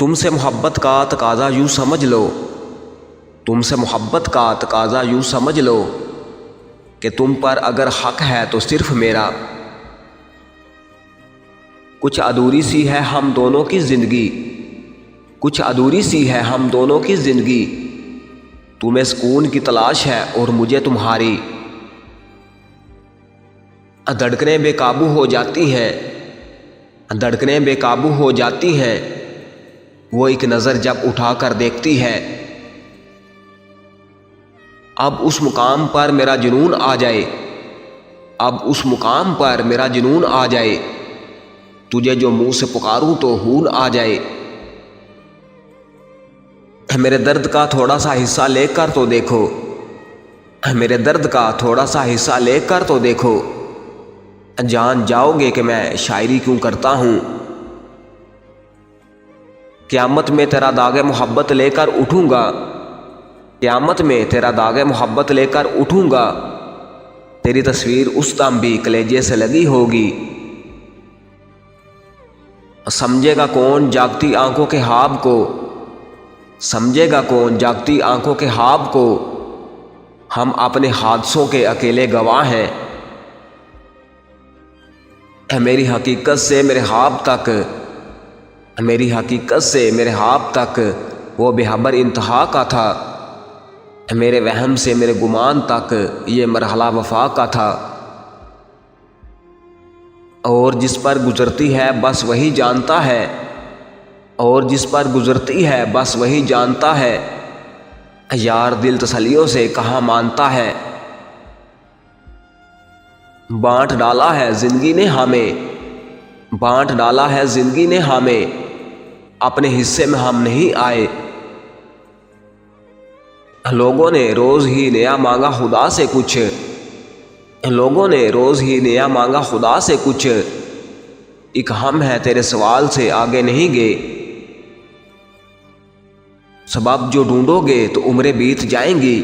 تم سے محبت کا تقاضا یوں سمجھ لو، تم سے محبت کا تقاضا یوں سمجھ لو کہ تم پر اگر حق ہے تو صرف میرا۔ کچھ ادھوری سی ہے ہم دونوں کی زندگی، کچھ ادھوری سی ہے ہم دونوں کی زندگی، تمہیں سکون کی تلاش ہے اور مجھے تمہاری۔ دھڑکنیں بے قابو ہو جاتی ہیں، دھڑکنیں بے قابو ہو جاتی ہیں، وہ ایک نظر جب اٹھا کر دیکھتی ہے۔ اب اس مقام پر میرا جنون آ جائے، اب اس مقام پر میرا جنون آ جائے، تجھے جو منہ سے پکاروں تو خون آ جائے۔ میرے درد کا تھوڑا سا حصہ لے کر تو دیکھو، میرے درد کا تھوڑا سا حصہ لے کر تو دیکھو، جان جاؤ گے کہ میں شاعری کیوں کرتا ہوں۔ قیامت میں تیرا داغ محبت لے کر اٹھوں گا، قیامت میں تیرا داغ محبت لے کر اٹھوں گا، تیری تصویر اس دم بھی کلیجے سے لگی ہوگی۔ سمجھے گا کون جاگتی آنکھوں کے خواب کو، سمجھے گا کون جاگتی آنکھوں کے خواب کو، ہم اپنے حادثوں کے اکیلے گواہ ہیں۔ میری حقیقت سے میرے خواب تک، میری حقیقت سے میرے خواب تک وہ بے خبر انتہا کا تھا، میرے وہم سے میرے گمان تک یہ مرحلہ وفا کا تھا۔ اور جس پر گزرتی ہے بس وہی جانتا ہے، اور جس پر گزرتی ہے بس وہی جانتا ہے، یار دل تسلیوں سے کہاں مانتا ہے۔ بانٹ ڈالا ہے زندگی نے ہمیں، بانٹ ڈالا ہے زندگی نے ہمیں، اپنے حصے میں ہم نہیں آئے۔ لوگوں نے روز ہی نیا مانگا خدا سے کچھ، لوگوں نے روز ہی نیا مانگا خدا سے کچھ، ایک ہم ہے تیرے سوال سے آگے نہیں گئے۔ سبب جو ڈھونڈو گے تو عمریں بیت جائیں گی،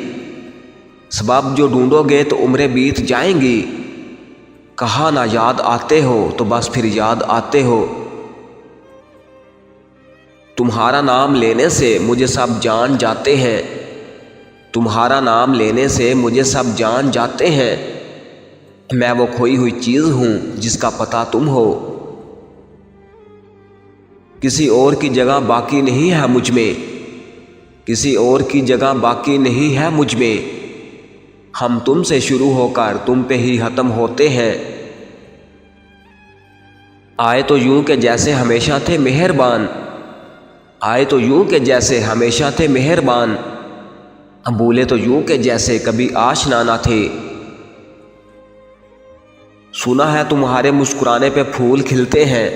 سبب جو ڈھونڈو گے تو عمریں بیت جائیں گی، کہاں نہ یاد آتے ہو تو بس پھر یاد آتے ہو۔ تمہارا نام لینے سے مجھے سب جان جاتے ہیں، تمہارا نام لینے سے مجھے سب جان جاتے ہیں، میں وہ کھوئی ہوئی چیز ہوں جس کا پتہ تم ہو۔ کسی اور کی جگہ باقی نہیں ہے مجھ میں، کسی اور کی جگہ باقی نہیں ہے مجھ میں، ہم تم سے شروع ہو کر تم پہ ہی ختم ہوتے ہیں۔ آئے تو یوں کہ جیسے ہمیشہ تھے مہربان، آئے تو یوں کہ جیسے ہمیشہ تھے مہربان، بھولے تو یوں کہ جیسے کبھی آشنا نہ تھے۔ سنا ہے تمہارے مسکرانے پہ پھول کھلتے ہیں،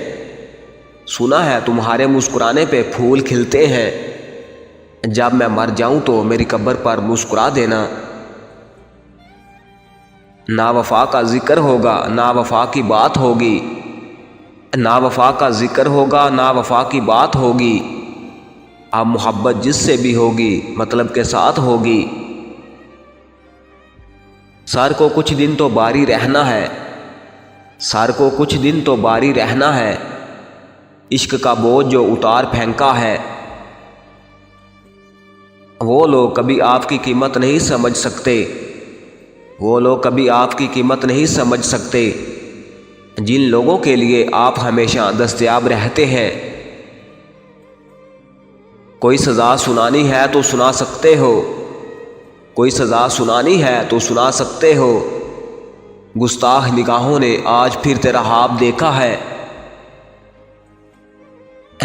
سنا ہے تمہارے مسکرانے پہ پھول کھلتے ہیں، جب میں مر جاؤں تو میری قبر پر مسکرا دینا۔ نا وفا کا ذکر ہوگا نا وفا کی بات ہوگی، نا وفا کا ذکر ہوگا نا وفا کی بات ہوگی، اب محبت جس سے بھی ہوگی مطلب کے ساتھ ہوگی۔ سر کو کچھ دن تو باری رہنا ہے، سر کو کچھ دن تو باری رہنا ہے، عشق کا بوجھ جو اتار پھینکا ہے، وہ لوگ کبھی آپ کی قیمت نہیں سمجھ سکتے، وہ لوگ کبھی آپ کی قیمت نہیں سمجھ سکتے، جن لوگوں کے لیے آپ ہمیشہ دستیاب رہتے ہیں۔ کوئی سزا سنانی ہے تو سنا سکتے ہو، کوئی سزا سنانی ہے تو سنا سکتے ہو، گستاخ نگاہوں نے آج پھر تیرا خواب دیکھا ہے۔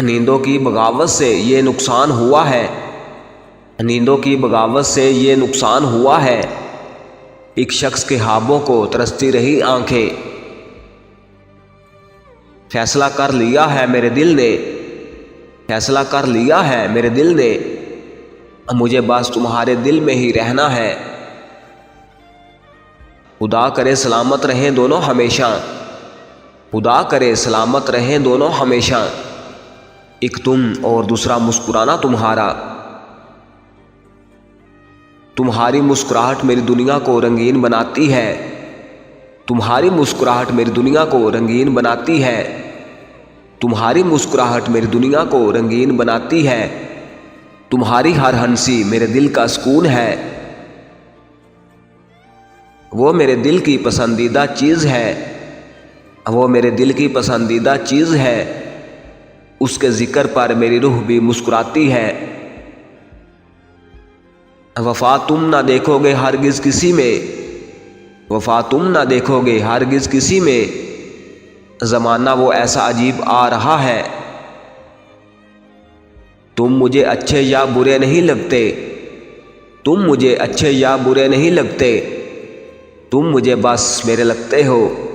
نیندوں کی بغاوت سے یہ نقصان ہوا ہے، نیندوں کی بغاوت سے یہ نقصان ہوا ہے، ایک شخص کے خوابوں کو ترستی رہی آنکھیں۔ فیصلہ کر لیا ہے میرے دل نے، فیصلہ کر لیا ہے میرے دل نے، مجھے بس تمہارے دل میں ہی رہنا ہے۔ خدا کرے سلامت رہیں دونوں ہمیشہ، خدا کرے سلامت رہیں دونوں ہمیشہ، ایک تم اور دوسرا مسکرانا تمہارا۔ تمہاری مسکراہٹ میری دنیا کو رنگین بناتی ہے، تمہاری مسکراہٹ میری دنیا کو رنگین بناتی ہے، تمہاری مسکراہٹ میری دنیا کو رنگین بناتی ہے، تمہاری ہر ہنسی میرے دل کا سکون ہے، وہ میرے دل کی پسندیدہ چیز ہے، وہ میرے دل کی پسندیدہ چیز ہے، اس کے ذکر پر میری روح بھی مسکراتی ہے۔ وفا تم نہ دیکھو گے ہرگز کسی میں، وفا تم نہ دیکھو گے ہرگز کسی میں، زمانہ وہ ایسا عجیب آ رہا ہے۔ تم مجھے اچھے یا برے نہیں لگتے، تم مجھے اچھے یا برے نہیں لگتے، تم مجھے بس میرے لگتے ہو۔